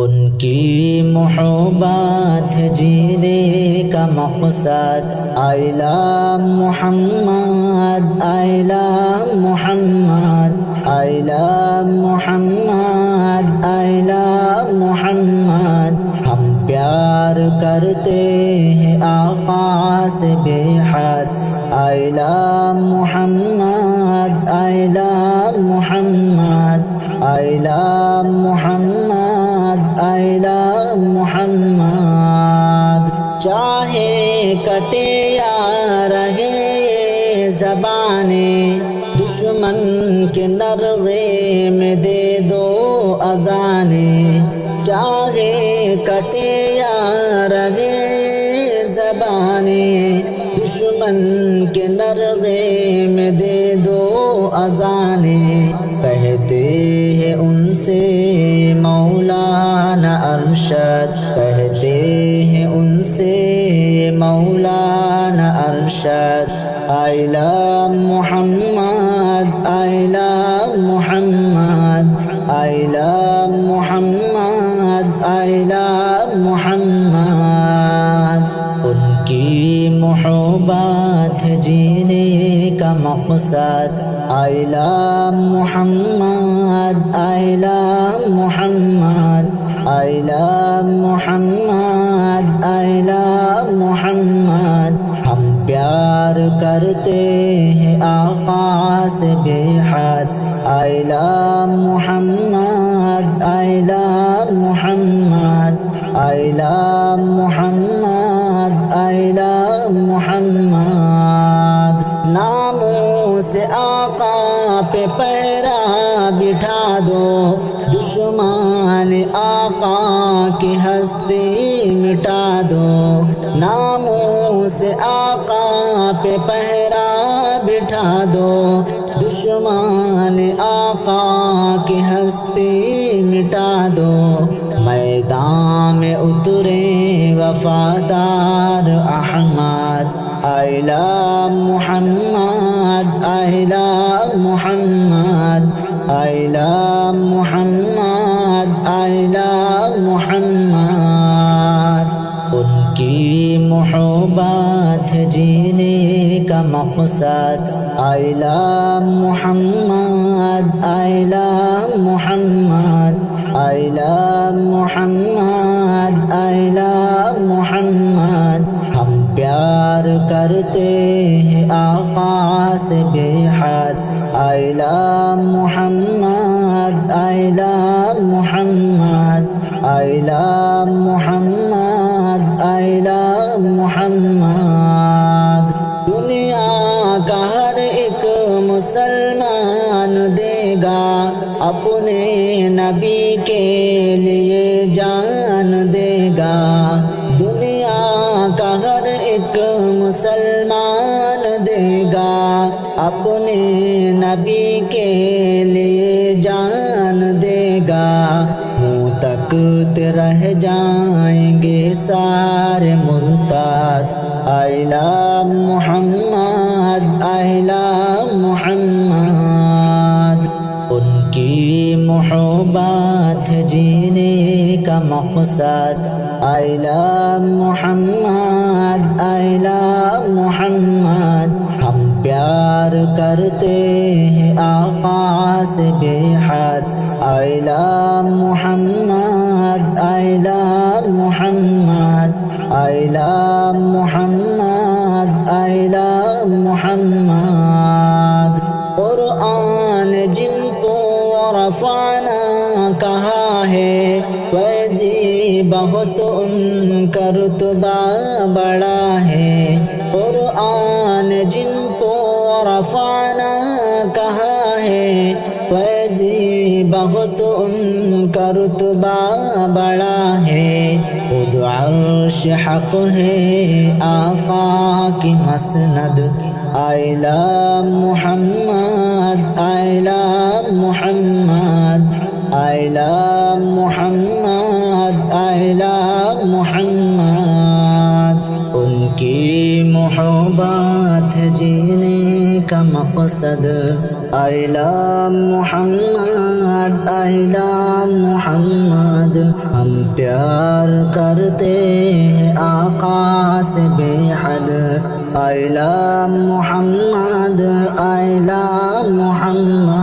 ان کی محبت جینے کا مقصد I love Muhammad I love Muhammad I love Muhammad I love محمد ہم پیار کرتے ہیں آقا سے بے حد I love Muhammad I love Muhammad I love Muhammad I love محمد چاہے کٹے یا رہے زبانیں دشمن کے نرغے میں دے دو اذانیں چاہے کٹے یا رہے زبانیں دشمن کے نرغے میں دے دو اذانیں کہتے ہیں ان سے مولانا ارشد کہتے ہیں ان سے مولانا Arshad I love Muhammad I love Muhammad I love Muhammad I love محمد ان کی محبت جینے کا مقصد I love Muhammad I love Muhammad I love Muhammad I love محمد ہم پیار کرتے ہیں آقا سے بے حد I love Muhammad I love Muhammad I love Muhammad I love محمد ناموں سے آقا پہ پہرا بٹھا دو دشمن آقا کی ہستی مٹا دو ناموں سے آقا پہ پہرا بٹھا دو دشمن آقا کی ہستی مٹا دو میدان میں اترے وفادار Ahmad I love Muhammad I love Muhammad I love Muhammad I love محمد ان کی محبت جینے کا مقصد I love Muhammad I love Muhammad I love Muhammad I love محمد ہم پیار کرتے ہیں آقا سے بے حد I love Muhammad I love Muhammad I love Muhammad I love محمد دنیا کا ہر ایک مسلمان دے گا اپنے نبی کے لیے جان دے گا دنیا کا ہر ایک مسلمان دے گا اپنے نبی کے لیے جان دے گا منہ تکتے رہ جائیں گے سارے مرتد I love Muhammad I love محمد ان کی محبت جینے کا مقصد I love Muhammad I love محمد ہم پیار کرتے ہیں آقا سے بے حد I love Muhammad I love Muhammad I love Muhammad I love محمد قرآن جن کو رفعنا کہا ہے فیضی بہت ان کا رتبہ بڑا ہے قرآن جن کو رفعنا کہا ہے فیضی بہت ان کا رتبہ بڑا ہے خود عرش حق ہے آقا کی مسند I love Muhammad I love Muhammad I love Muhammad I love محمد ان کی محبت جینے کا مقصد I love Muhammad I love محمد محمد ہم پیار کرتے ہیں آقا سے بے حد I love Muhammad I love Muhammad